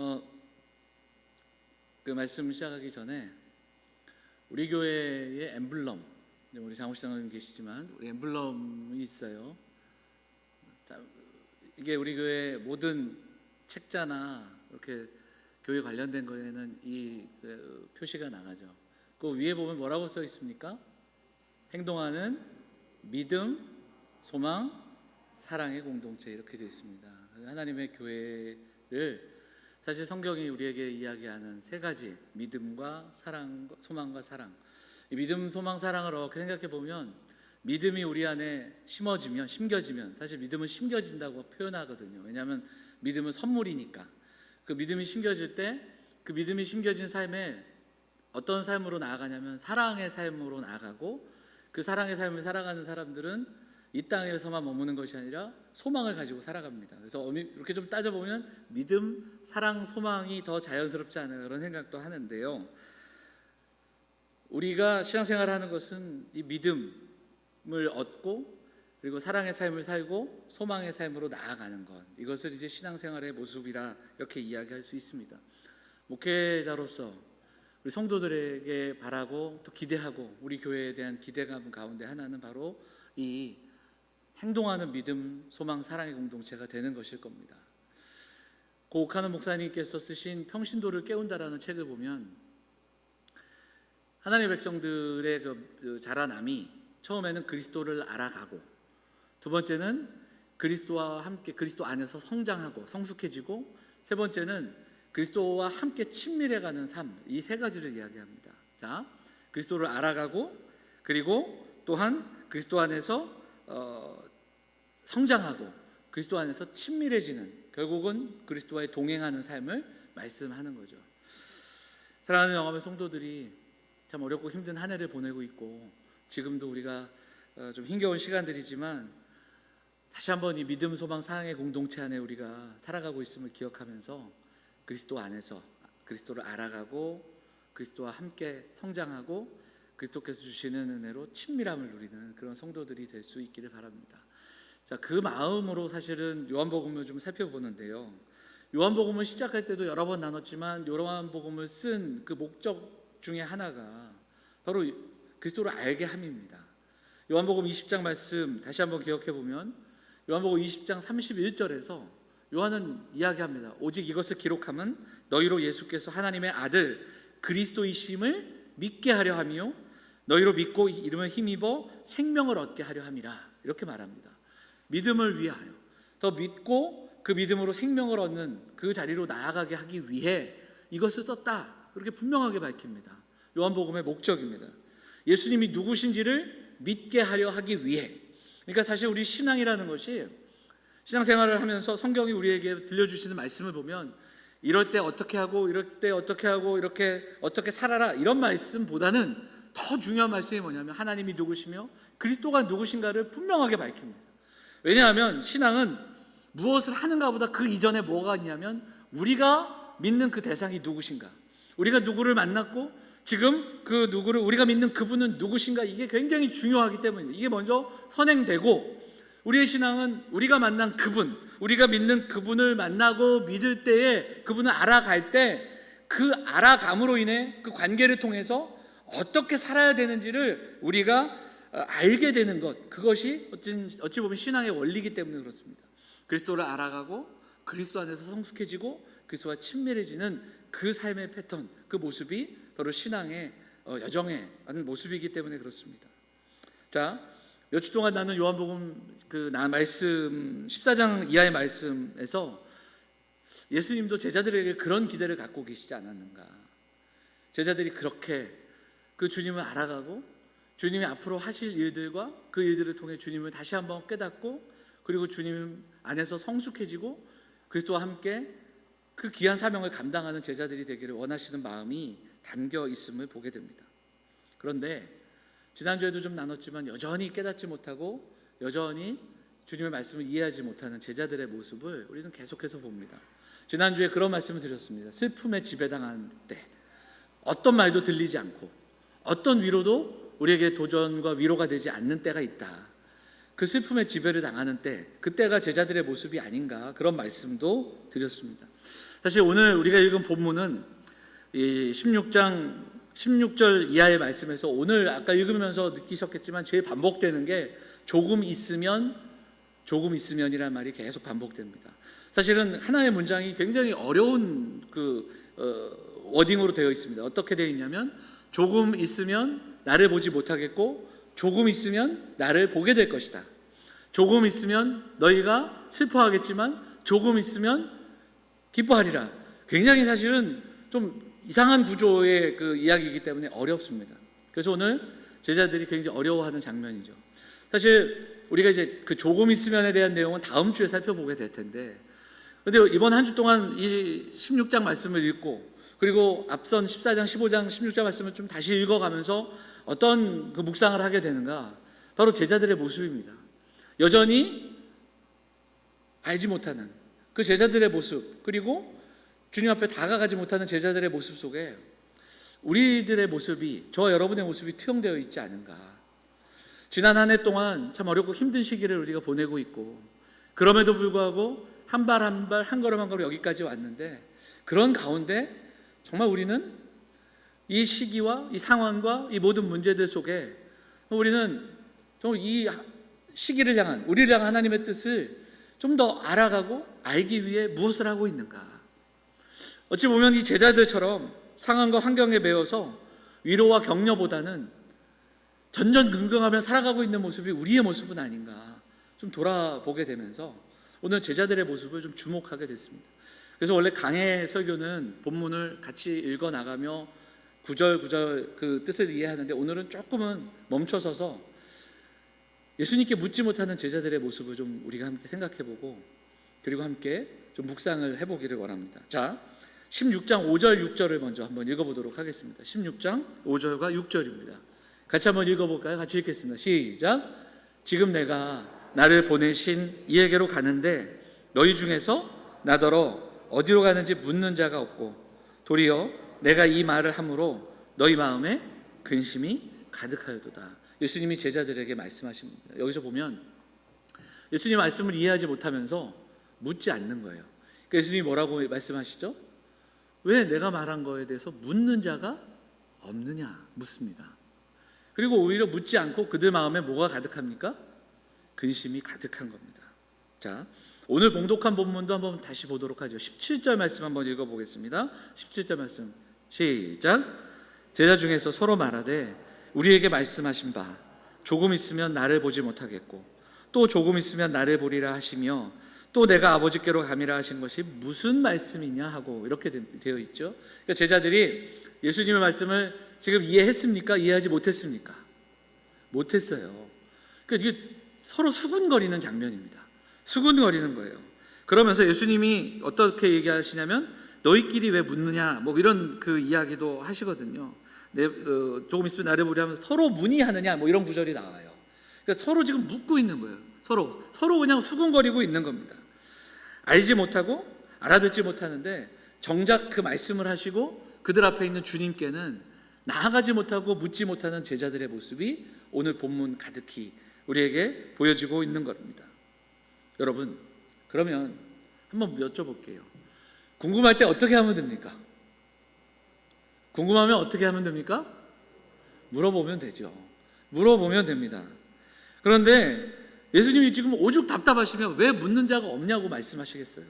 어, 그 말씀 시작하기 전에 우리 교회의 엠블럼, 우리 장호시장님 계시지만 우리 엠블럼이 있어요. 자, 이게 우리 교회 모든 책자나 이렇게 교회 관련된 거에는 이 표시가 나가죠. 그 위에 보면 뭐라고 써 있습니까? 행동하는 믿음, 소망, 사랑의 공동체, 이렇게 되어 있습니다. 하나님의 교회를 사실 성경이 우리에게 이야기하는 세 가지, 믿음과 사랑, 소망과 사랑. 이 믿음, 소망, 사랑을 이렇게 생각해 보면 믿음이 우리 안에 심겨지면 사실 믿음은 심겨진다고 표현하거든요. 왜냐하면 믿음은 선물이니까. 그 믿음이 심겨질 때 그 믿음이 심겨진 삶에 어떤 삶으로 나아가냐면 사랑의 삶으로 나아가고, 그 사랑의 삶을 살아가는 사람들은 이 땅에서만 머무는 것이 아니라 소망을 가지고 살아갑니다. 그래서 이렇게 좀 따져보면 믿음, 사랑, 소망이 더 자연스럽지 않을까 그런 생각도 하는데요. 우리가 신앙생활을 하는 것은 이 믿음을 얻고 그리고 사랑의 삶을 살고 소망의 삶으로 나아가는 것, 이것을 이제 신앙생활의 모습이라 이렇게 이야기할 수 있습니다. 목회자로서 우리 성도들에게 바라고 또 기대하고 우리 교회에 대한 기대감 가운데 하나는 바로 이 행동하는 믿음, 소망, 사랑의 공동체가 되는 것일 겁니다. 고 옥하는 목사님께서 쓰신 평신도를 깨운다라는 책을 보면 하나님의 백성들의 그 자라남이 처음에는 그리스도를 알아가고, 두 번째는 그리스도와 함께 그리스도 안에서 성장하고 성숙해지고, 세 번째는 그리스도와 함께 친밀해가는 삶, 이 세 가지를 이야기합니다. 자, 그리스도를 알아가고 그리고 또한 그리스도 안에서 성장하고 그리스도 안에서 친밀해지는, 결국은 그리스도와의 동행하는 삶을 말씀하는 거죠. 사랑하는 영암의 성도들이 참 어렵고 힘든 한 해를 보내고 있고, 지금도 우리가 좀 힘겨운 시간들이지만 다시 한번 이 믿음, 소망, 사랑의 공동체 안에 우리가 살아가고 있음을 기억하면서 그리스도 안에서 그리스도를 알아가고 그리스도와 함께 성장하고 그리스도께서 주시는 은혜로 친밀함을 누리는 그런 성도들이 될 수 있기를 바랍니다. 자, 그 마음으로 사실은 요한복음을 좀 살펴보는데요. 요한복음을 시작할 때도 여러 번 나눴지만 요한복음을 쓴 그 목적 중에 하나가 바로 그리스도를 알게 함입니다. 요한복음 20장 말씀 다시 한번 기억해 보면 요한복음 20장 31절에서 요한은 이야기합니다. 오직 이것을 기록함은 너희로 예수께서 하나님의 아들 그리스도이심을 믿게 하려 함이요 너희로 믿고 이름을 힘입어 생명을 얻게 하려 함이라, 이렇게 말합니다. 믿음을 위하여, 더 믿고 그 믿음으로 생명을 얻는 그 자리로 나아가게 하기 위해 이것을 썼다, 이렇게 분명하게 밝힙니다. 요한복음의 목적입니다. 예수님이 누구신지를 믿게 하려 하기 위해. 그러니까 사실 우리 신앙이라는 것이, 신앙생활을 하면서 성경이 우리에게 들려주시는 말씀을 보면 이럴 때 어떻게 하고 이럴 때 어떻게 하고 이렇게 어떻게 살아라, 이런 말씀보다는 더 중요한 말씀이 뭐냐면 하나님이 누구시며 그리스도가 누구신가를 분명하게 밝힙니다. 왜냐하면 신앙은 무엇을 하는가보다 그 이전에 뭐가 있냐면 우리가 믿는 그 대상이 누구신가, 우리가 누구를 만났고 지금 그 누구를 우리가 믿는 그분은 누구신가, 이게 굉장히 중요하기 때문에 이게 먼저 선행되고, 우리의 신앙은 우리가 만난 그분, 우리가 믿는 그분을 만나고 믿을 때에 그분을 알아갈 때 그 알아감으로 인해 그 관계를 통해서 어떻게 살아야 되는지를 우리가 알게 되는 것, 그것이 어찌 보면 신앙의 원리이기 때문에 그렇습니다. 그리스도를 알아가고 그리스도 안에서 성숙해지고 그리스도와 친밀해지는 그 삶의 패턴, 그 모습이 바로 신앙의 여정의 모습이기 때문에 그렇습니다. 자, 몇 주 동안 나눈 요한복음 말씀 14장 이하의 말씀에서 예수님도 제자들에게 그런 기대를 갖고 계시지 않았는가. 제자들이 그렇게 그 주님을 알아가고 주님이 앞으로 하실 일들과 그 일들을 통해 주님을 다시 한번 깨닫고 그리고 주님 안에서 성숙해지고 그리스도와 함께 그 귀한 사명을 감당하는 제자들이 되기를 원하시는 마음이 담겨 있음을 보게 됩니다. 그런데 지난주에도 좀 나눴지만 여전히 깨닫지 못하고 여전히 주님의 말씀을 이해하지 못하는 제자들의 모습을 우리는 계속해서 봅니다. 지난주에 그런 말씀을 드렸습니다. 슬픔에 지배당한 때 어떤 말도 들리지 않고 어떤 위로도 우리에게 도전과 위로가 되지 않는 때가 있다. 그 슬픔에 지배를 당하는 때, 그때가 제자들의 모습이 아닌가, 그런 말씀도 드렸습니다. 사실 오늘 우리가 읽은 본문은 이 16장 16절 이하의 말씀에서 오늘 아까 읽으면서 느끼셨겠지만 제일 반복되는 게 조금 있으면이라는 말이 계속 반복됩니다. 사실은 하나의 문장이 굉장히 어려운 워딩으로 되어 있습니다. 어떻게 되어 있냐면 조금 있으면 나를 보지 못하겠고 조금 있으면 나를 보게 될 것이다. 조금 있으면 너희가 슬퍼하겠지만 조금 있으면 기뻐하리라. 굉장히 사실은 좀 이상한 구조의 이야기이기 때문에 어렵습니다. 그래서 오늘 제자들이 굉장히 어려워하는 장면이죠. 사실 우리가 이제 그 조금 있으면에 대한 내용은 다음 주에 살펴보게 될 텐데, 근데 이번 한 주 동안 이 16장 말씀을 읽고 그리고 앞선 14장, 15장, 16장 말씀을 좀 다시 읽어가면서 어떤 묵상을 하게 되는가? 바로 제자들의 모습입니다. 여전히 알지 못하는 그 제자들의 모습, 그리고 주님 앞에 다가가지 못하는 제자들의 모습 속에 우리들의 모습이, 저와 여러분의 모습이 투영되어 있지 않은가. 지난 한 해 동안 참 어렵고 힘든 시기를 우리가 보내고 있고, 그럼에도 불구하고 한 발 한 발, 한 걸음 한 걸음 여기까지 왔는데, 그런 가운데 정말 우리는 이 시기와 이 상황과 이 모든 문제들 속에 우리는 정말 이 시기를 향한, 우리를 향한 하나님의 뜻을 좀 더 알아가고 알기 위해 무엇을 하고 있는가. 어찌 보면 이 제자들처럼 상황과 환경에 매여서 위로와 격려보다는 전전긍긍하며 살아가고 있는 모습이 우리의 모습은 아닌가 좀 돌아보게 되면서 오늘 제자들의 모습을 좀 주목하게 됐습니다. 그래서 원래 강해 설교는 본문을 같이 읽어 나가며 구절 그 뜻을 이해하는데, 오늘은 조금은 멈춰서서 예수님께 묻지 못하는 제자들의 모습을 좀 우리가 함께 생각해보고 그리고 함께 좀 묵상을 해보기를 원합니다. 자, 16장 5절 6절을 먼저 한번 읽어보도록 하겠습니다. 16장 5절과 6절입니다. 같이 한번 읽어볼까요? 같이 읽겠습니다. 시작. 지금 내가 나를 보내신 이에게로 가는데 너희 중에서 나더러 어디로 가는지 묻는 자가 없고 도리어 내가 이 말을 함으로 너희 마음에 근심이 가득하여도다. 예수님이 제자들에게 말씀하십니다. 여기서 보면 예수님 말씀을 이해하지 못하면서 묻지 않는 거예요. 그러니까 예수님이 뭐라고 말씀하시죠? 왜 내가 말한 거에 대해서 묻는 자가 없느냐 묻습니다. 그리고 오히려 묻지 않고 그들 마음에 뭐가 가득합니까? 근심이 가득한 겁니다. 자, 오늘 봉독한 본문도 한번 다시 보도록 하죠. 17절 말씀 한번 읽어보겠습니다. 17절 말씀 시작. 제자 중에서 서로 말하되 우리에게 말씀하신 바 조금 있으면 나를 보지 못하겠고 또 조금 있으면 나를 보리라 하시며 또 내가 아버지께로 가미라 하신 것이 무슨 말씀이냐 하고 이렇게 되어 있죠. 그러니까 제자들이 예수님의 말씀을 지금 이해했습니까? 이해하지 못했습니까? 못했어요. 그러니까 이게 서로 수군거리는 장면입니다. 수군거리는 거예요. 그러면서 예수님이 어떻게 얘기하시냐면 너희끼리 왜 묻느냐 뭐 이런 이야기도 하시거든요. 조금 있으면 나를 보리 하면서 서로 문의하느냐 뭐 이런 구절이 나와요. 그러니까 서로 지금 묻고 있는 거예요. 서로 그냥 수군거리고 있는 겁니다. 알지 못하고 알아듣지 못하는데 정작 그 말씀을 하시고 그들 앞에 있는 주님께는 나아가지 못하고 묻지 못하는 제자들의 모습이 오늘 본문 가득히 우리에게 보여지고 있는 겁니다. 여러분, 그러면 한번 여쭤볼게요. 궁금할 때 어떻게 하면 됩니까? 궁금하면 어떻게 하면 됩니까? 물어보면 되죠. 물어보면 됩니다. 그런데 예수님이 지금 오죽 답답하시면 왜 묻는 자가 없냐고 말씀하시겠어요.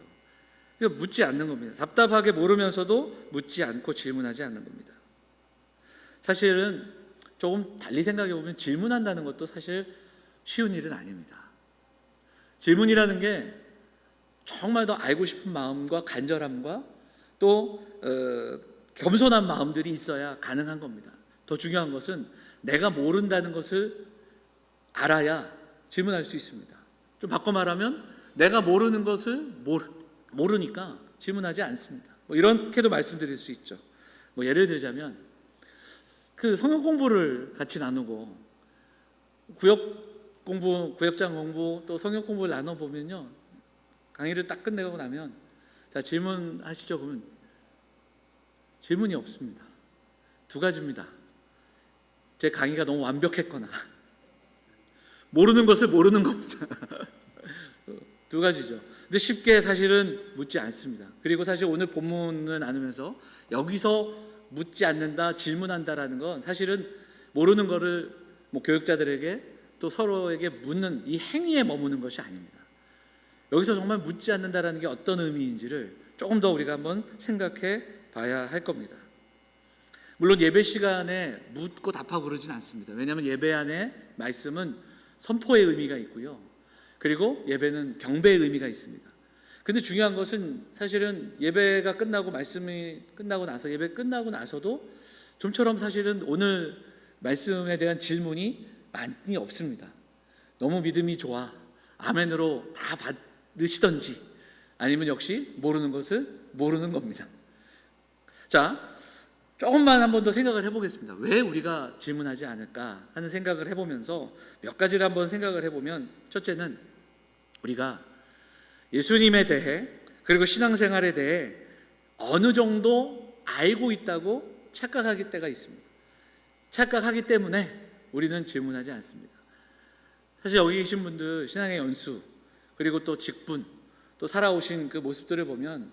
그러니까 묻지 않는 겁니다. 답답하게 모르면서도 묻지 않고 질문하지 않는 겁니다. 사실은 조금 달리 생각해 보면 질문한다는 것도 사실 쉬운 일은 아닙니다. 질문이라는 게 정말 더 알고 싶은 마음과 간절함과 또 겸손한 마음들이 있어야 가능한 겁니다. 더 중요한 것은 내가 모른다는 것을 알아야 질문할 수 있습니다. 좀 바꿔 말하면 내가 모르는 것을 모르니까 질문하지 않습니다. 뭐 이렇게도 말씀드릴 수 있죠. 뭐 예를 들자면 성역 공부를 같이 나누고 구역장 공부 또 성역 공부를 나눠 보면요, 강의를 딱 끝내고 나면 자 질문하시죠. 그러면 질문이 없습니다. 두 가지입니다. 제 강의가 너무 완벽했거나 모르는 것을 모르는 겁니다. 두 가지죠. 근데 쉽게 사실은 묻지 않습니다. 그리고 사실 오늘 본문을 나누면서 여기서 묻지 않는다, 질문한다라는 건 사실은 모르는 거를 교육자들에게 또 서로에게 묻는 이 행위에 머무는 것이 아닙니다. 여기서 정말 묻지 않는다라는 게 어떤 의미인지를 조금 더 우리가 한번 생각해 봐야 할 겁니다. 물론 예배 시간에 묻고 답하고 그러진 않습니다. 왜냐하면 예배 안에 말씀은 선포의 의미가 있고요, 그리고 예배는 경배의 의미가 있습니다. 근데 중요한 것은 사실은 예배가 끝나고 말씀이 끝나고 나서, 예배 끝나고 나서도 좀처럼 사실은 오늘 말씀에 대한 질문이 많이 없습니다. 너무 믿음이 좋아, 아멘으로 다 받으시던지, 아니면 역시 모르는 것을 모르는 겁니다. 자, 조금만 한 번 더 생각을 해보겠습니다. 왜 우리가 질문하지 않을까 하는 생각을 해보면서 몇 가지를 한번 생각을 해보면, 첫째는 우리가 예수님에 대해, 그리고 신앙생활에 대해 어느 정도 알고 있다고 착각하기 때가 있습니다. 착각하기 때문에 우리는 질문하지 않습니다. 사실 여기 계신 분들 신앙의 연수, 그리고 또 직분, 또 살아오신 그 모습들을 보면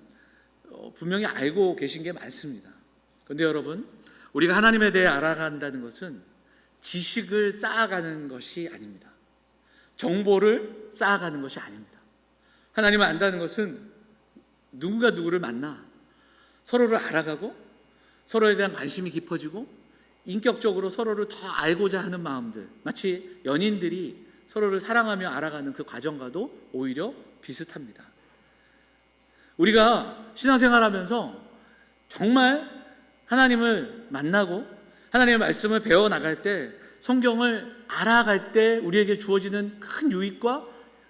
분명히 알고 계신 게 많습니다. 그런데 여러분, 우리가 하나님에 대해 알아간다는 것은 지식을 쌓아가는 것이 아닙니다. 정보를 쌓아가는 것이 아닙니다. 하나님을 안다는 것은 누군가 누구를 만나 서로를 알아가고, 서로에 대한 관심이 깊어지고, 인격적으로 서로를 더 알고자 하는 마음들, 마치 연인들이 서로를 사랑하며 알아가는 그 과정과도 오히려 비슷합니다. 우리가 신앙생활하면서 정말 하나님을 만나고 하나님의 말씀을 배워나갈 때, 성경을 알아갈 때 우리에게 주어지는 큰 유익과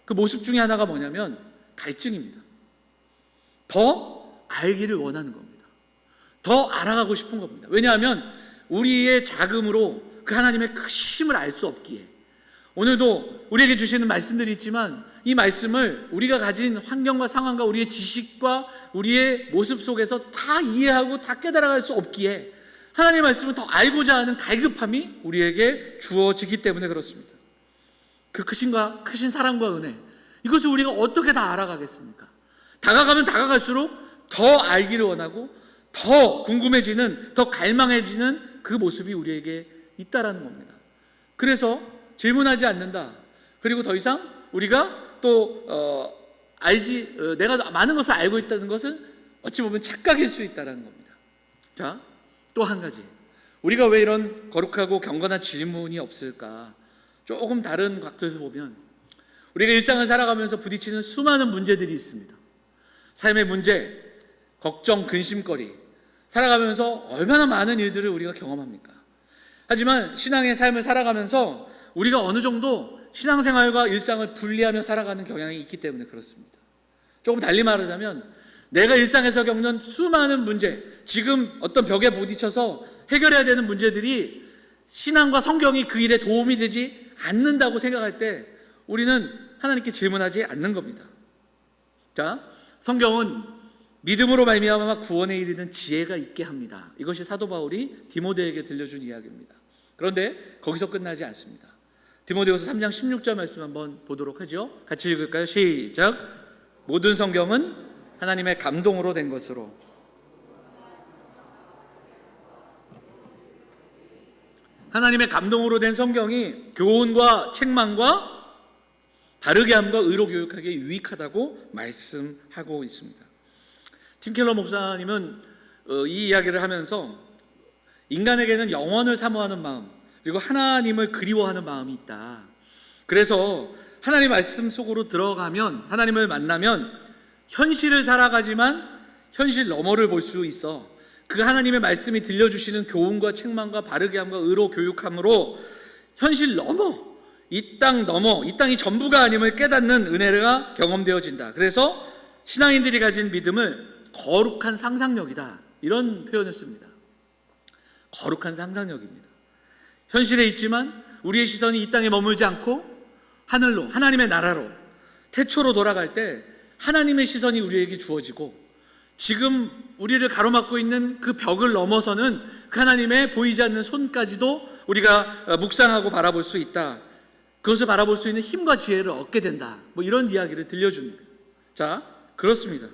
그 모습 중에 하나가 뭐냐면 갈증입니다. 더 알기를 원하는 겁니다. 더 알아가고 싶은 겁니다. 왜냐하면 우리의 자금으로 그 하나님의 크심을 알 수 없기에, 오늘도 우리에게 주시는 말씀들이 있지만 이 말씀을 우리가 가진 환경과 상황과 우리의 지식과 우리의 모습 속에서 다 이해하고 다 깨달아갈 수 없기에, 하나님의 말씀을 더 알고자 하는 갈급함이 우리에게 주어지기 때문에 그렇습니다. 그 크심과 크신 사랑과 은혜, 이것을 우리가 어떻게 다 알아가겠습니까? 다가가면 다가갈수록 더 알기를 원하고 더 궁금해지는, 더 갈망해지는 그 모습이 우리에게 있다라는 겁니다. 그래서 질문하지 않는다, 그리고 더 이상 우리가 또 내가 많은 것을 알고 있다는 것은 어찌 보면 착각일 수 있다는 겁니다. 자, 또 한 가지, 우리가 왜 이런 거룩하고 경건한 질문이 없을까? 조금 다른 각도에서 보면 우리가 일상을 살아가면서 부딪히는 수많은 문제들이 있습니다. 삶의 문제, 걱정, 근심거리, 살아가면서 얼마나 많은 일들을 우리가 경험합니까? 하지만 신앙의 삶을 살아가면서 우리가 어느 정도 신앙생활과 일상을 분리하며 살아가는 경향이 있기 때문에 그렇습니다. 조금 달리 말하자면, 내가 일상에서 겪는 수많은 문제, 지금 어떤 벽에 부딪혀서 해결해야 되는 문제들이 신앙과 성경이 그 일에 도움이 되지 않는다고 생각할 때 우리는 하나님께 질문하지 않는 겁니다. 자, 성경은 믿음으로 말미암아 구원에 이르는 지혜가 있게 합니다. 이것이 사도 바울이 디모데에게 들려준 이야기입니다. 그런데 거기서 끝나지 않습니다. 디모데후서 3장 16절 말씀 한번 보도록 하죠. 같이 읽을까요? 시작. 모든 성경은 하나님의 감동으로 된 것으로, 하나님의 감동으로 된 성경이 교훈과 책망과 바르게 함과 의로 교육하기에 유익하다고 말씀하고 있습니다. 팀 켈러 목사님은 이 이야기를 하면서 인간에게는 영원을 사모하는 마음, 그리고 하나님을 그리워하는 마음이 있다. 그래서 하나님 말씀 속으로 들어가면, 하나님을 만나면 현실을 살아가지만 현실 너머를 볼 수 있어. 그 하나님의 말씀이 들려주시는 교훈과 책망과 바르게 함과 의로 교육함으로 현실 넘어, 이 땅 넘어, 이 땅이 전부가 아님을 깨닫는 은혜가 경험되어진다. 그래서 신앙인들이 가진 믿음을 거룩한 상상력이다, 이런 표현을 씁니다. 거룩한 상상력입니다. 현실에 있지만 우리의 시선이 이 땅에 머물지 않고 하늘로, 하나님의 나라로, 태초로 돌아갈 때 하나님의 시선이 우리에게 주어지고, 지금 우리를 가로막고 있는 그 벽을 넘어서는 그 하나님의 보이지 않는 손까지도 우리가 묵상하고 바라볼 수 있다. 그것을 바라볼 수 있는 힘과 지혜를 얻게 된다. 이런 이야기를 들려줍니다. 자, 그렇습니다.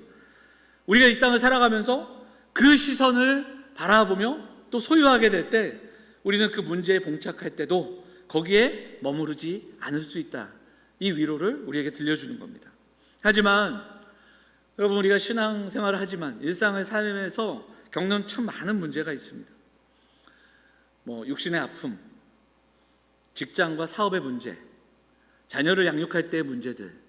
우리가 이 땅을 살아가면서 그 시선을 바라보며 또 소유하게 될 때 우리는 그 문제에 봉착할 때도 거기에 머무르지 않을 수 있다. 이 위로를 우리에게 들려주는 겁니다. 하지만 여러분, 우리가 신앙생활을 하지만 일상의 삶에서 겪는 참 많은 문제가 있습니다. 육신의 아픔, 직장과 사업의 문제, 자녀를 양육할 때의 문제들,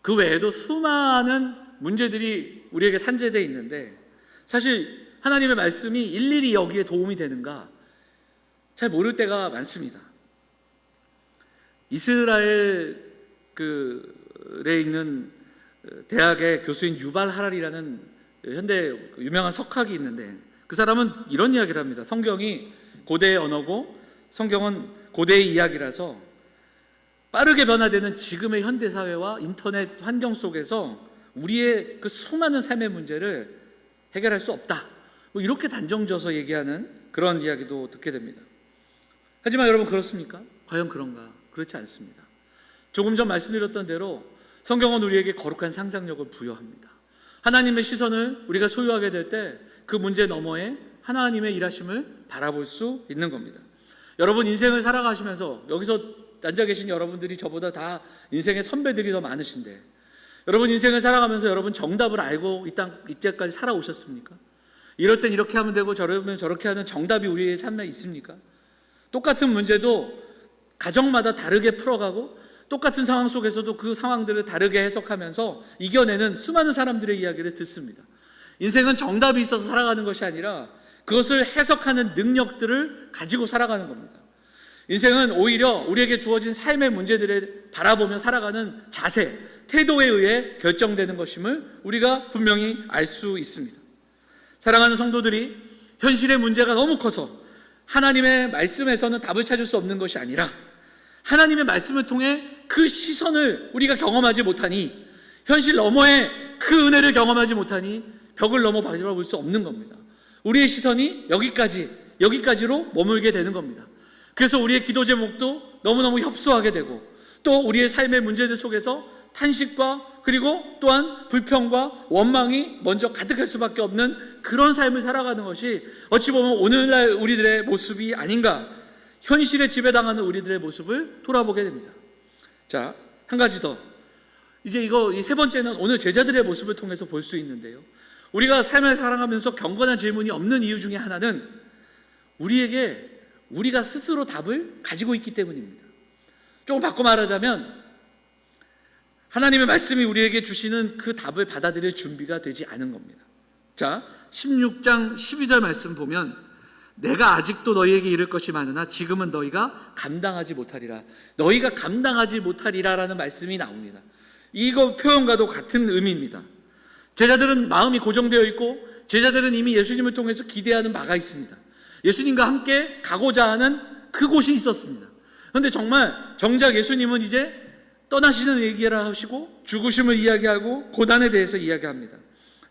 그 외에도 수많은 문제들이 우리에게 산재되어 있는데 사실 하나님의 말씀이 일일이 여기에 도움이 되는가 잘 모를 때가 많습니다. 이스라엘에 있는 대학의 교수인 유발 하랄이라는 현대 유명한 석학이 있는데 그 사람은 이런 이야기를 합니다. 성경이 고대의 언어고 성경은 고대의 이야기라서 빠르게 변화되는 지금의 현대사회와 인터넷 환경 속에서 우리의 그 수많은 삶의 문제를 해결할 수 없다, 이렇게 단정져서 얘기하는 그런 이야기도 듣게 됩니다. 하지만 여러분, 그렇습니까? 과연 그런가? 그렇지 않습니다. 조금 전 말씀드렸던 대로 성경은 우리에게 거룩한 상상력을 부여합니다. 하나님의 시선을 우리가 소유하게 될 때 그 문제 너머에 하나님의 일하심을 바라볼 수 있는 겁니다. 여러분, 인생을 살아가시면서 여기서 앉아 계신 여러분들이 저보다 다 인생의 선배들이 더 많으신데 여러분 인생을 살아가면서 여러분 정답을 알고 이때까지 살아오셨습니까? 이럴 땐 이렇게 하면 되고 저러면 저렇게 하는 정답이 우리의 삶에 있습니까? 똑같은 문제도 가정마다 다르게 풀어가고 똑같은 상황 속에서도 그 상황들을 다르게 해석하면서 이겨내는 수많은 사람들의 이야기를 듣습니다. 인생은 정답이 있어서 살아가는 것이 아니라 그것을 해석하는 능력들을 가지고 살아가는 겁니다. 인생은 오히려 우리에게 주어진 삶의 문제들을 바라보며 살아가는 자세, 태도에 의해 결정되는 것임을 우리가 분명히 알 수 있습니다. 사랑하는 성도들이 현실의 문제가 너무 커서 하나님의 말씀에서는 답을 찾을 수 없는 것이 아니라 하나님의 말씀을 통해 그 시선을 우리가 경험하지 못하니, 현실 너머의 그 은혜를 경험하지 못하니 벽을 넘어 바라볼 수 없는 겁니다. 우리의 시선이 여기까지로 머물게 되는 겁니다. 그래서 우리의 기도 제목도 너무너무 협소하게 되고 또 우리의 삶의 문제들 속에서 탄식과 그리고 또한 불평과 원망이 먼저 가득할 수밖에 없는 그런 삶을 살아가는 것이 어찌 보면 오늘날 우리들의 모습이 아닌가, 현실에 지배당하는 우리들의 모습을 돌아보게 됩니다. 자, 한 가지 더. 이제 이 세 번째는 오늘 제자들의 모습을 통해서 볼 수 있는데요. 우리가 삶을 살아가면서 경건한 질문이 없는 이유 중에 하나는 우리가 스스로 답을 가지고 있기 때문입니다. 조금 바꿔 말하자면 하나님의 말씀이 우리에게 주시는 그 답을 받아들일 준비가 되지 않은 겁니다. 자, 16장 12절 말씀 보면 내가 아직도 너희에게 이를 것이 많으나 지금은 너희가 감당하지 못하리라. 너희가 감당하지 못하리라라는 말씀이 나옵니다. 이거 표현과도 같은 의미입니다. 제자들은 마음이 고정되어 있고 제자들은 이미 예수님을 통해서 기대하는 바가 있습니다. 예수님과 함께 가고자 하는 그곳이 있었습니다. 그런데 정작 예수님은 이제 떠나시는 얘기를 하시고 죽으심을 이야기하고 고난에 대해서 이야기합니다.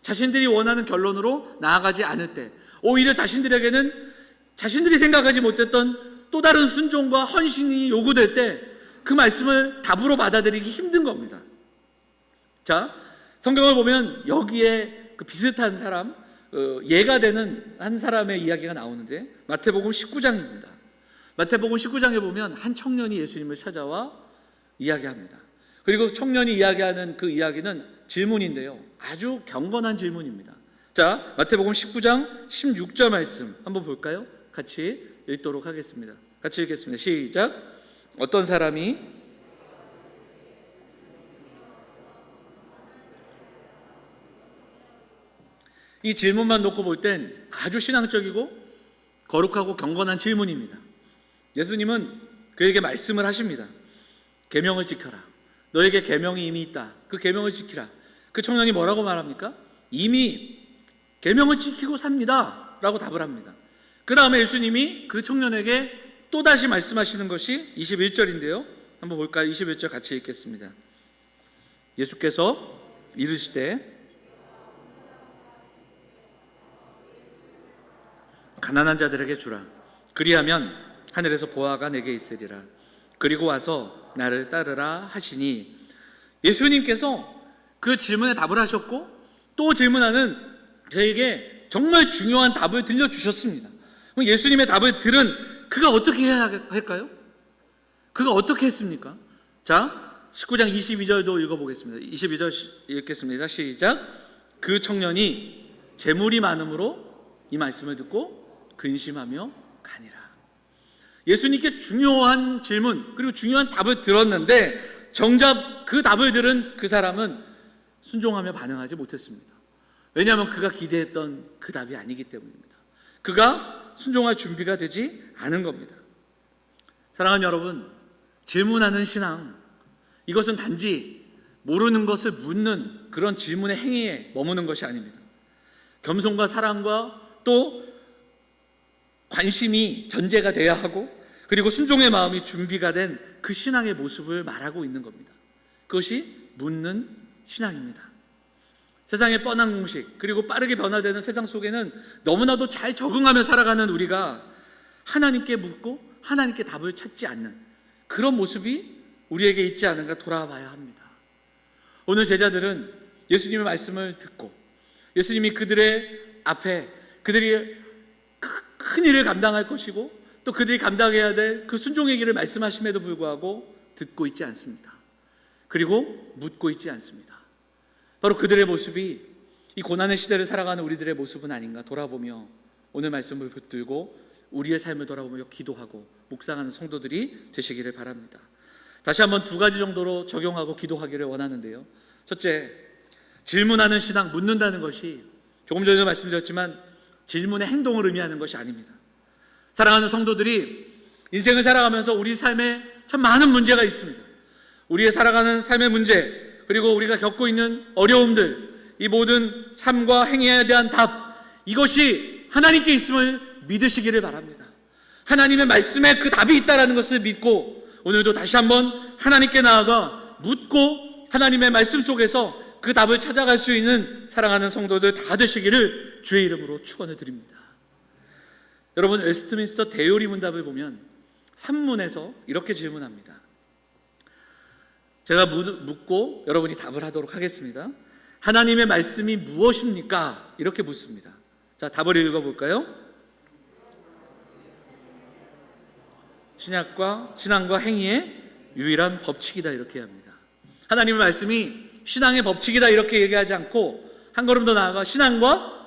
자신들이 원하는 결론으로 나아가지 않을 때 오히려 자신들에게는 자신들이 생각하지 못했던 또 다른 순종과 헌신이 요구될 때 그 말씀을 답으로 받아들이기 힘든 겁니다. 자, 성경을 보면 여기에 그 비슷한 사람, 예가 되는 한 사람의 이야기가 나오는데 마태복음 19장입니다. 마태복음 19장에 보면 한 청년이 예수님을 찾아와 이야기합니다. 그리고 청년이 이야기하는 그 이야기는 질문인데요, 아주 경건한 질문입니다. 자, 마태복음 19장 16절 말씀 한번 볼까요? 같이 읽도록 하겠습니다. 같이 읽겠습니다. 시작. 어떤 사람이 이 질문만 놓고 볼 땐 아주 신앙적이고 거룩하고 경건한 질문입니다. 예수님은 그에게 말씀을 하십니다. 계명을 지켜라. 너에게 계명이 이미 있다. 그 계명을 지키라. 그 청년이 뭐라고 말합니까? 이미 계명을 지키고 삽니다 라고 답을 합니다. 그 다음에 예수님이 그 청년에게 또다시 말씀하시는 것이 21절인데요 한번 볼까요? 21절 같이 읽겠습니다. 예수께서 이르시되 가난한 자들에게 주라. 그리하면 하늘에서 보화가 내게 있으리라. 그리고 와서 나를 따르라 하시니, 예수님께서 그 질문에 답을 하셨고 또 질문하는 저에게 정말 중요한 답을 들려주셨습니다. 그럼 예수님의 답을 들은 그가 어떻게 해야 할까요? 그가 어떻게 했습니까? 자, 19장 22절도 읽어보겠습니다. 22절 읽겠습니다. 시작. 그 청년이 재물이 많음으로 이 말씀을 듣고 근심하며 가니라. 예수님께 중요한 질문 그리고 중요한 답을 들었는데 정작 그 답을 들은 그 사람은 순종하며 반응하지 못했습니다. 왜냐하면 그가 기대했던 그 답이 아니기 때문입니다. 그가 순종할 준비가 되지 않은 겁니다. 사랑하는 여러분, 질문하는 신앙, 이것은 단지 모르는 것을 묻는 그런 질문의 행위에 머무는 것이 아닙니다. 겸손과 사랑과 또 관심이 전제가 돼야 하고 그리고 순종의 마음이 준비가 된 그 신앙의 모습을 말하고 있는 겁니다. 그것이 묻는 신앙입니다. 세상의 뻔한 공식 그리고 빠르게 변화되는 세상 속에는 너무나도 잘 적응하며 살아가는 우리가 하나님께 묻고 하나님께 답을 찾지 않는 그런 모습이 우리에게 있지 않은가 돌아봐야 합니다. 오늘 제자들은 예수님의 말씀을 듣고 예수님이 그들의 앞에 그들이 큰 일을 감당할 것이고 또 그들이 감당해야 될 그 순종의 길을 말씀하심에도 불구하고 듣고 있지 않습니다. 그리고 묻고 있지 않습니다. 바로 그들의 모습이 이 고난의 시대를 살아가는 우리들의 모습은 아닌가 돌아보며 오늘 말씀을 붙들고 우리의 삶을 돌아보며 기도하고 묵상하는 성도들이 되시기를 바랍니다. 다시 한번 두 가지 정도로 적용하고 기도하기를 원하는데요. 첫째, 질문하는 신앙, 묻는다는 것이 조금 전에도 말씀드렸지만 질문의 행동을 의미하는 것이 아닙니다. 사랑하는 성도들이 인생을 살아가면서 우리 삶에 참 많은 문제가 있습니다. 우리의 살아가는 삶의 문제 그리고 우리가 겪고 있는 어려움들, 이 모든 삶과 행위에 대한 답, 이것이 하나님께 있음을 믿으시기를 바랍니다. 하나님의 말씀에 그 답이 있다는 것을 믿고 오늘도 다시 한번 하나님께 나아가 묻고 하나님의 말씀 속에서 그 답을 찾아갈 수 있는 사랑하는 성도들 다 되시기를 주의 이름으로 축원을 드립니다. 여러분, 웨스트민스터 대요리 문답을 보면 3문에서 이렇게 질문합니다. 제가 묻고 여러분이 답을 하도록 하겠습니다. 하나님의 말씀이 무엇입니까? 이렇게 묻습니다. 자, 답을 읽어볼까요? 신앙과 행위의 유일한 법칙이다 이렇게 합니다. 하나님의 말씀이 신앙의 법칙이다 이렇게 얘기하지 않고 한 걸음 더 나아가 신앙과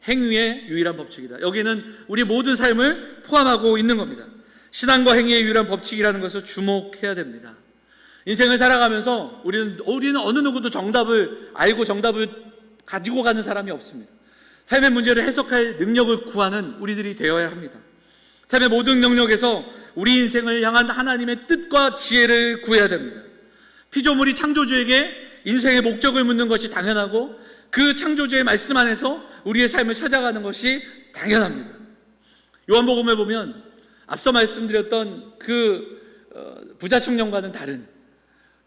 행위의 유일한 법칙이다. 여기는 우리 모든 삶을 포함하고 있는 겁니다. 신앙과 행위의 유일한 법칙이라는 것을 주목해야 됩니다. 인생을 살아가면서 우리는 어느 누구도 정답을 알고 정답을 가지고 가는 사람이 없습니다. 삶의 문제를 해석할 능력을 구하는 우리들이 되어야 합니다. 삶의 모든 영역에서 우리 인생을 향한 하나님의 뜻과 지혜를 구해야 됩니다. 피조물이 창조주에게 인생의 목적을 묻는 것이 당연하고 그 창조주의 말씀 안에서 우리의 삶을 찾아가는 것이 당연합니다. 요한복음에 보면 앞서 말씀드렸던 그 부자 청년과는 다른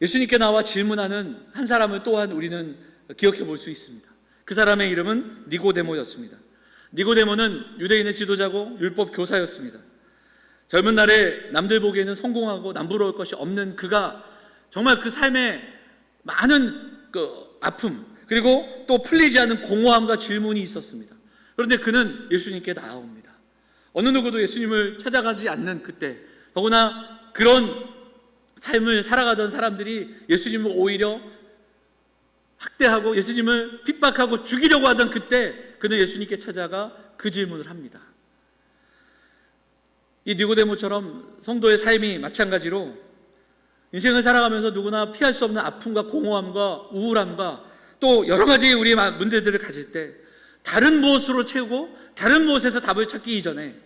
예수님께 나와 질문하는 한 사람을 또한 우리는 기억해 볼 수 있습니다. 그 사람의 이름은 니고데모였습니다. 니고데모는 유대인의 지도자고 율법 교사였습니다. 젊은 날에 남들 보기에는 성공하고 남부러울 것이 없는 그가 정말 그 삶에 많은 그 아픔 그리고 또 풀리지 않은 공허함과 질문이 있었습니다. 그런데 그는 예수님께 나아옵니다. 어느 누구도 예수님을 찾아가지 않는 그때 더구나 그런 삶을 살아가던 사람들이 예수님을 오히려 학대하고 예수님을 핍박하고 죽이려고 하던 그때 그는 예수님께 찾아가 그 질문을 합니다. 이 니고데모처럼 성도의 삶이 마찬가지로 인생을 살아가면서 누구나 피할 수 없는 아픔과 공허함과 우울함과 또 여러 가지 우리의 문제들을 가질 때 다른 무엇으로 채우고 다른 무엇에서 답을 찾기 이전에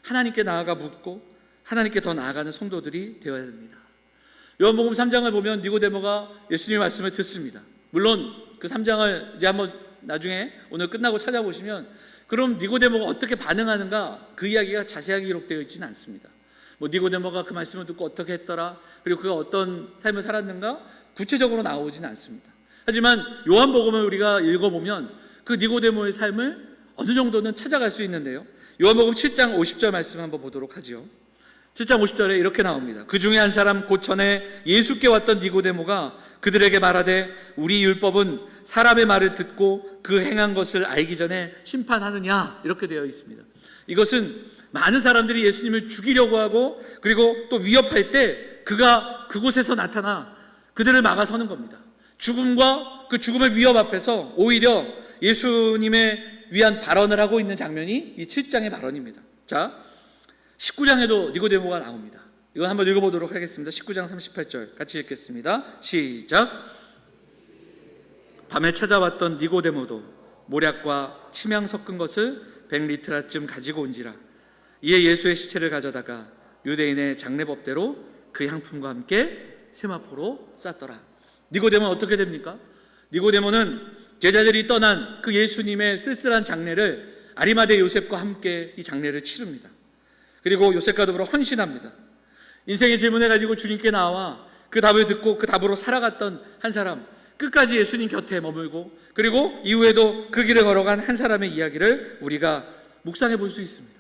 하나님께 나아가 묻고 하나님께 더 나아가는 성도들이 되어야 됩니다. 요한복음 3장을 보면 니고데모가 예수님의 말씀을 듣습니다. 물론 그 3장을 이제 한번 나중에 오늘 끝나고 찾아보시면 그럼 니고데모가 어떻게 반응하는가 그 이야기가 자세하게 기록되어 있지는 않습니다. 뭐 니고데모가 그 말씀을 듣고 어떻게 했더라 그리고 그가 어떤 삶을 살았는가 구체적으로 나오지는 않습니다. 하지만 요한복음을 우리가 읽어보면 그 니고데모의 삶을 어느 정도는 찾아갈 수 있는데요. 요한복음 7장 50절 말씀 한번 보도록 하죠. 7장 50절에 이렇게 나옵니다. 그 중에 한 사람 곧 전에 예수께 왔던 니고데모가 그들에게 말하되 우리 율법은 사람의 말을 듣고 그 행한 것을 알기 전에 심판하느냐, 이렇게 되어 있습니다. 이것은 많은 사람들이 예수님을 죽이려고 하고 그리고 또 위협할 때 그가 그곳에서 나타나 그들을 막아서는 겁니다. 죽음과 그 죽음의 위협 앞에서 오히려 예수님에 위한 발언을 하고 있는 장면이 이 7장의 발언입니다. 자, 19장에도 니고데모가 나옵니다. 이건 한번 읽어보도록 하겠습니다. 19장 38절 같이 읽겠습니다. 시작. 밤에 찾아왔던 니고데모도 모략과 침향 섞은 것을 100리트라쯤 가지고 온지라. 이에 예수의 시체를 가져다가 유대인의 장례법대로 그 향품과 함께 세마포로 쌌더라. 니고데모는 어떻게 됩니까? 니고데모는 제자들이 떠난 그 예수님의 쓸쓸한 장례를 아리마대 요셉과 함께 이 장례를 치릅니다. 그리고 요셉과 더불어 헌신합니다. 인생의 질문을 가지고 주님께 나와 그 답을 듣고 그 답으로 살아갔던 한 사람, 끝까지 예수님 곁에 머물고 그리고 이후에도 그 길을 걸어간 한 사람의 이야기를 우리가 묵상해 볼 수 있습니다.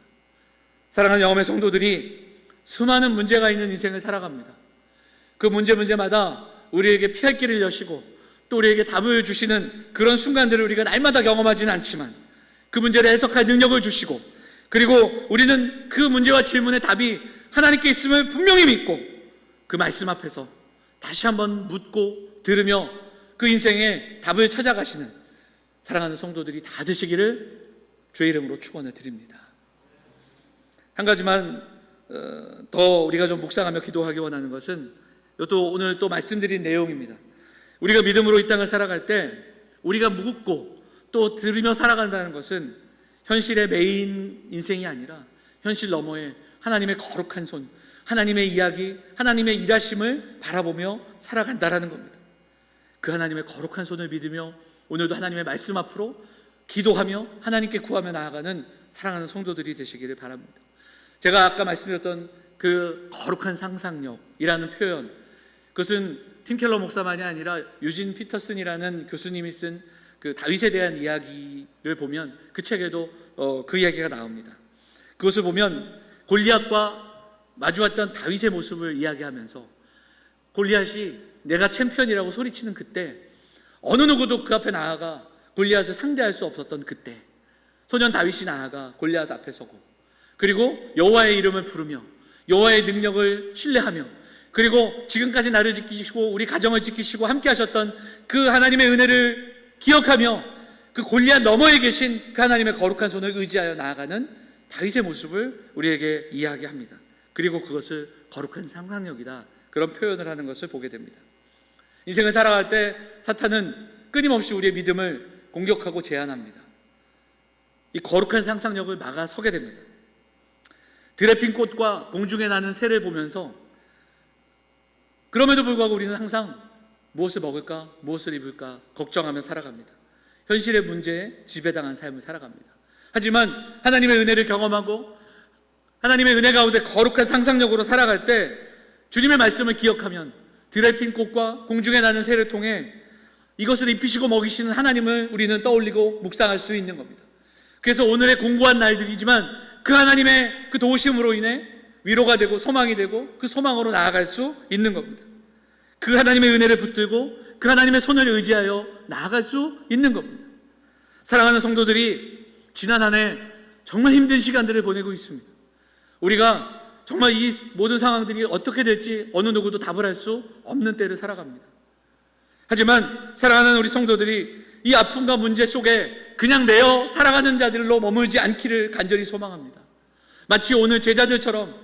사랑하는 영험의 성도들이 수많은 문제가 있는 인생을 살아갑니다. 그 문제마다 우리에게 피할 길을 여시고 또 우리에게 답을 주시는 그런 순간들을 우리가 날마다 경험하지는 않지만 그 문제를 해석할 능력을 주시고 그리고 우리는 그 문제와 질문의 답이 하나님께 있음을 분명히 믿고 그 말씀 앞에서 다시 한번 묻고 들으며 그 인생의 답을 찾아가시는 사랑하는 성도들이 다 되시기를 주의 이름으로 축원을 드립니다. 한 가지만 더 우리가 좀 묵상하며 기도하기 원하는 것은 또 오늘 또 말씀드린 내용입니다. 우리가 믿음으로 이 땅을 살아갈 때 우리가 묻고 또 들으며 살아간다는 것은 현실의 메인 인생이 아니라 현실 너머에 하나님의 거룩한 손, 하나님의 이야기, 하나님의 일하심을 바라보며 살아간다라는 겁니다. 그 하나님의 거룩한 손을 믿으며 오늘도 하나님의 말씀 앞으로 기도하며 하나님께 구하며 나아가는 사랑하는 성도들이 되시기를 바랍니다. 제가 아까 말씀드렸던 그 거룩한 상상력이라는 표현, 그것은 팀 켈러 목사만이 아니라 유진 피터슨이라는 교수님이 쓴 그 다윗에 대한 이야기를 보면 그 책에도 그 이야기가 나옵니다. 그것을 보면 골리앗과 마주왔던 다윗의 모습을 이야기하면서 골리앗이 내가 챔피언이라고 소리치는 그때 어느 누구도 그 앞에 나아가 골리앗을 상대할 수 없었던 그때 소년 다윗이 나아가 골리앗 앞에 서고 그리고 여호와의 이름을 부르며 여호와의 능력을 신뢰하며 그리고 지금까지 나를 지키시고 우리 가정을 지키시고 함께 하셨던 그 하나님의 은혜를 기억하며 그 골리앗 너머에 계신 그 하나님의 거룩한 손을 의지하여 나아가는 다윗의 모습을 우리에게 이야기합니다. 그리고 그것을 거룩한 상상력이다, 그런 표현을 하는 것을 보게 됩니다. 인생을 살아갈 때 사탄은 끊임없이 우리의 믿음을 공격하고 제한합니다. 이 거룩한 상상력을 막아서게 됩니다. 드레핀 꽃과 공중에 나는 새를 보면서 그럼에도 불구하고 우리는 항상 무엇을 먹을까, 무엇을 입을까 걱정하며 살아갑니다. 현실의 문제에 지배당한 삶을 살아갑니다. 하지만 하나님의 은혜를 경험하고 하나님의 은혜 가운데 거룩한 상상력으로 살아갈 때 주님의 말씀을 기억하면 드레핀 꽃과 공중에 나는 새를 통해 이것을 입히시고 먹이시는 하나님을 우리는 떠올리고 묵상할 수 있는 겁니다. 그래서 오늘의 공고한 날들이지만 그 하나님의 그 도우심으로 인해 위로가 되고 소망이 되고 그 소망으로 나아갈 수 있는 겁니다. 그 하나님의 은혜를 붙들고 그 하나님의 손을 의지하여 나아갈 수 있는 겁니다. 사랑하는 성도들이 지난 한 해 정말 힘든 시간들을 보내고 있습니다. 우리가 정말 이 모든 상황들이 어떻게 될지 어느 누구도 답을 할 수 없는 때를 살아갑니다. 하지만 사랑하는 우리 성도들이 이 아픔과 문제 속에 그냥 내어 살아가는 자들로 머물지 않기를 간절히 소망합니다. 마치 오늘 제자들처럼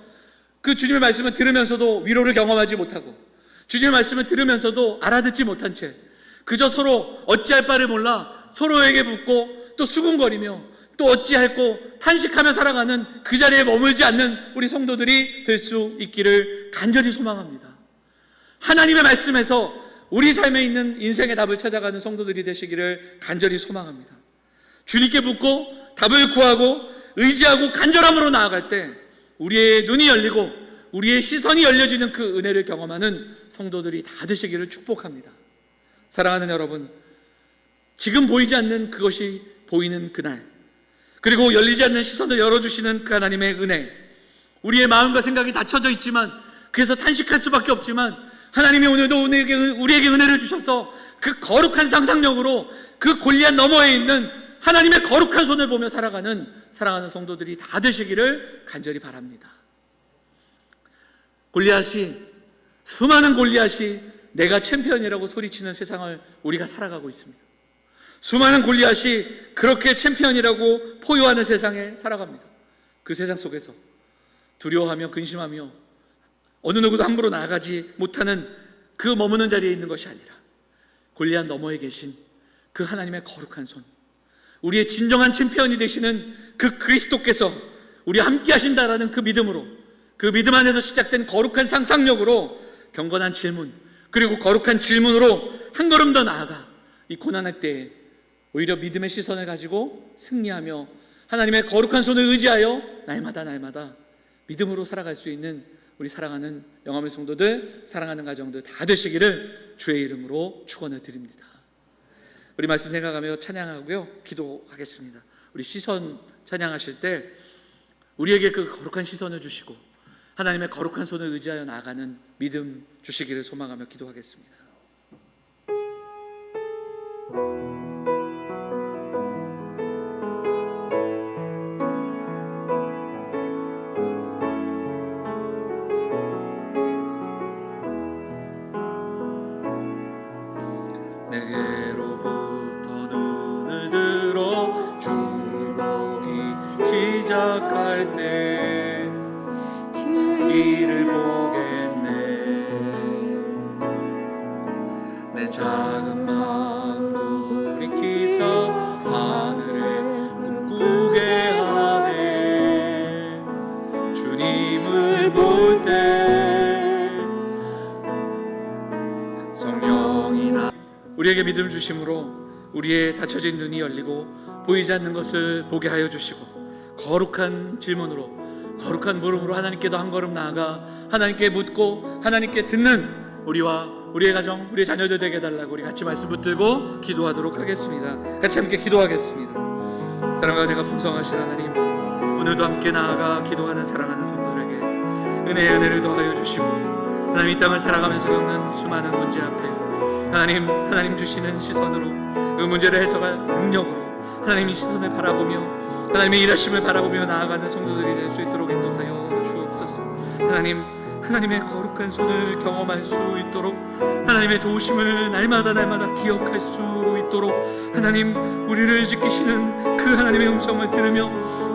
그 주님의 말씀을 들으면서도 위로를 경험하지 못하고 주님의 말씀을 들으면서도 알아듣지 못한 채 그저 서로 어찌할 바를 몰라 서로에게 묻고 또 수군거리며 또 어찌할꼬 탄식하며 살아가는 그 자리에 머물지 않는 우리 성도들이 될 수 있기를 간절히 소망합니다. 하나님의 말씀에서 우리 삶에 있는 인생의 답을 찾아가는 성도들이 되시기를 간절히 소망합니다. 주님께 묻고 답을 구하고 의지하고 간절함으로 나아갈 때 우리의 눈이 열리고 우리의 시선이 열려지는 그 은혜를 경험하는 성도들이 다 되시기를 축복합니다. 사랑하는 여러분, 지금 보이지 않는 그것이 보이는 그날, 그리고 열리지 않는 시선을 열어주시는 그 하나님의 은혜, 우리의 마음과 생각이 닫혀져 있지만, 그래서 탄식할 수밖에 없지만, 하나님이 오늘도 우리에게 은혜를 주셔서 그 거룩한 상상력으로 그 골리앗 너머에 있는 하나님의 거룩한 손을 보며 살아가는 사랑하는 성도들이 다 되시기를 간절히 바랍니다. 수많은 골리앗이 내가 챔피언이라고 소리치는 세상을 우리가 살아가고 있습니다. 수많은 골리앗이 그렇게 챔피언이라고 포효하는 세상에 살아갑니다. 그 세상 속에서 두려워하며 근심하며 어느 누구도 함부로 나아가지 못하는 그 머무는 자리에 있는 것이 아니라 골리앗 너머에 계신 그 하나님의 거룩한 손, 우리의 진정한 챔피언이 되시는 그 그리스도께서 우리와 함께 하신다라는 그 믿음으로, 그 믿음 안에서 시작된 거룩한 상상력으로 경건한 질문, 그리고 거룩한 질문으로 한 걸음 더 나아가 이 고난의 때에 오히려 믿음의 시선을 가지고 승리하며 하나님의 거룩한 손을 의지하여 날마다 믿음으로 살아갈 수 있는 우리 사랑하는 영암의 성도들, 사랑하는 가정들 다 되시기를 주의 이름으로 축원을 드립니다. 우리 말씀 생각하며 찬양하고요, 기도하겠습니다. 우리 시선 찬양하실 때 우리에게 그 거룩한 시선을 주시고 하나님의 거룩한 손을 의지하여 나아가는 믿음 주시기를 소망하며 기도하겠습니다. 내게로부터 눈을 들어 주를 보기 시작할 때 이를 보겠네. 내 작은 마음도 돌이키사 하늘에 꿈꾸게 하네. 주님을 볼 때 성령이 나 우리에게 믿음 주심으로 우리의 닫혀진 눈이 열리고 보이지 않는 것을 보게 하여 주시고 거룩한 질문으로, 거룩한 물음으로 하나님께도 한 걸음 나아가 하나님께 묻고 하나님께 듣는 우리와 우리의 가정, 우리의 자녀들 되게 해달라고 우리 같이 말씀 붙들고 기도하도록 하겠습니다. 같이 함께 기도하겠습니다. 사랑과 은혜가 풍성하신 하나님, 오늘도 함께 나아가 기도하는 사랑하는 성도들에게 은혜를 더하여 주시고 하나님 이 땅을 살아가면서 겪는 수많은 문제 앞에 하나님 주시는 시선으로 그 문제를 해석할 능력으로 하나님의 시선을 바라보며 하나님의 일하심을 바라보며 나아가는 성도들이 될 수 있도록 인도하여 주옵소서. 하나님의 거룩한 손을 경험할 수 있도록, 하나님의 도우심을 날마다 기억할 수 있도록, 하나님 우리를 지키시는 그 하나님의 음성을 들으며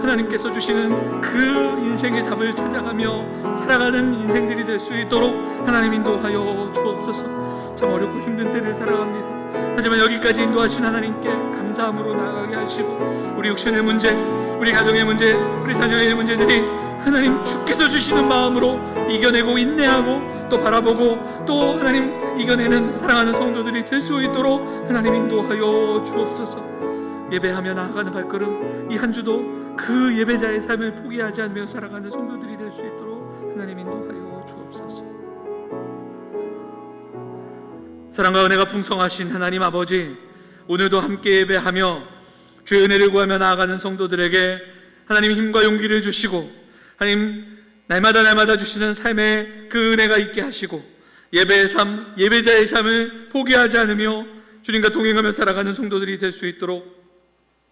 하나님께서 주시는 그 인생의 답을 찾아가며 살아가는 인생들이 될 수 있도록 하나님 인도하여 주옵소서. 참 어렵고 힘든 때를 살아갑니다. 하지만 여기까지 인도하신 하나님께 감사함으로 나아가게 하시고 우리 육신의 문제, 우리 가정의 문제, 우리 자녀의 문제들이 하나님 주께서 주시는 마음으로 이겨내고 인내하고 또 바라보고 또 하나님 이겨내는 사랑하는 성도들이 될 수 있도록 하나님 인도하여 주옵소서. 예배하며 나아가는 발걸음 이 한 주도 그 예배자의 삶을 포기하지 않으며 살아가는 성도들이 될 수 있도록 하나님 인도하여 주옵소서. 사랑과 은혜가 풍성하신 하나님 아버지, 오늘도 함께 예배하며 주의 은혜를 구하며 나아가는 성도들에게 하나님 힘과 용기를 주시고 하나님 날마다 주시는 삶의 그 은혜가 있게 하시고 예배의 삶, 예배자의 삶을 포기하지 않으며 주님과 동행하며 살아가는 성도들이 될 수 있도록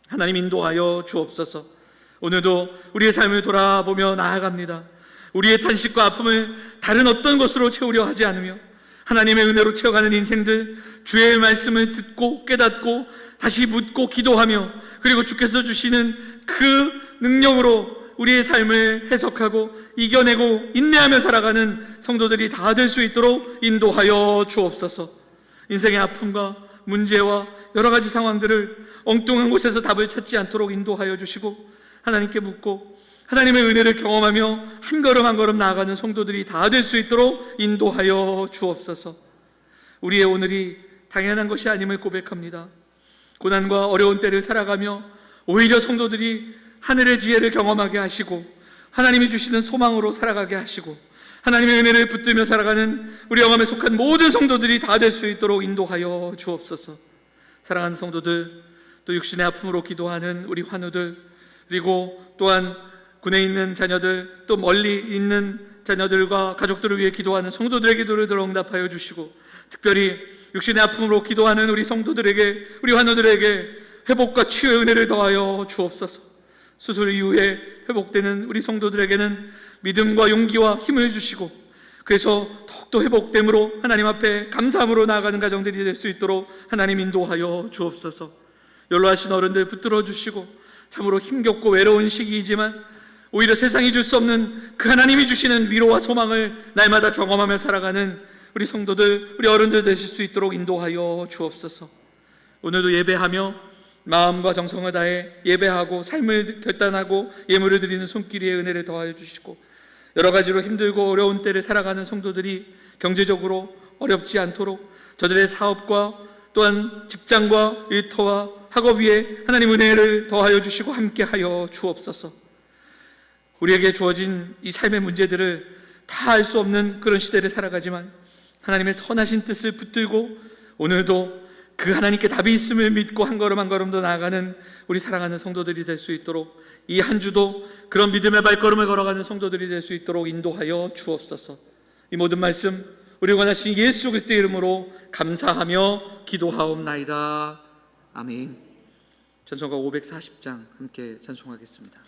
하나님 인도하여 주옵소서. 오늘도 우리의 삶을 돌아보며 나아갑니다. 우리의 탄식과 아픔을 다른 어떤 것으로 채우려 하지 않으며 하나님의 은혜로 채워가는 인생들, 주의 말씀을 듣고 깨닫고 다시 묻고 기도하며 그리고 주께서 주시는 그 능력으로 우리의 삶을 해석하고 이겨내고 인내하며 살아가는 성도들이 다 될 수 있도록 인도하여 주옵소서. 인생의 아픔과 문제와 여러 가지 상황들을 엉뚱한 곳에서 답을 찾지 않도록 인도하여 주시고 하나님께 묻고 하나님의 은혜를 경험하며 한 걸음 나아가는 성도들이 다 될 수 있도록 인도하여 주옵소서. 우리의 오늘이 당연한 것이 아님을 고백합니다. 고난과 어려운 때를 살아가며 오히려 성도들이 하늘의 지혜를 경험하게 하시고 하나님이 주시는 소망으로 살아가게 하시고 하나님의 은혜를 붙들며 살아가는 우리 영암에 속한 모든 성도들이 다 될 수 있도록 인도하여 주옵소서. 사랑하는 성도들, 또 육신의 아픔으로 기도하는 우리 환우들, 그리고 또한 군에 있는 자녀들, 또 멀리 있는 자녀들과 가족들을 위해 기도하는 성도들의 기도를 들어 응답하여 주시고, 특별히 육신의 아픔으로 기도하는 우리 성도들에게, 우리 환우들에게 회복과 치유의 은혜를 더하여 주옵소서. 수술 이후에 회복되는 우리 성도들에게는 믿음과 용기와 힘을 주시고, 그래서 더욱더 회복됨으로 하나님 앞에 감사함으로 나아가는 가정들이 될 수 있도록 하나님 인도하여 주옵소서. 연로하신 어른들 붙들어 주시고, 참으로 힘겹고 외로운 시기이지만 오히려 세상이 줄 수 없는 그 하나님이 주시는 위로와 소망을 날마다 경험하며 살아가는 우리 성도들, 우리 어른들 되실 수 있도록 인도하여 주옵소서. 오늘도 예배하며 마음과 정성을 다해 예배하고 삶을 결단하고 예물을 드리는 손길의 은혜를 더하여 주시고, 여러 가지로 힘들고 어려운 때를 살아가는 성도들이 경제적으로 어렵지 않도록 저들의 사업과 또한 직장과 일터와 학업 위에 하나님 은혜를 더하여 주시고 함께하여 주옵소서. 우리에게 주어진 이 삶의 문제들을 다 알 수 없는 그런 시대를 살아가지만 하나님의 선하신 뜻을 붙들고 오늘도 그 하나님께 답이 있음을 믿고 한 걸음 한 걸음 더 나아가는 우리 사랑하는 성도들이 될 수 있도록, 이 한 주도 그런 믿음의 발걸음을 걸어가는 성도들이 될 수 있도록 인도하여 주옵소서. 이 모든 말씀 우리 원하신 예수 그리스도의 이름으로 감사하며 기도하옵나이다. 아멘. 찬송가 540장 함께 찬송하겠습니다.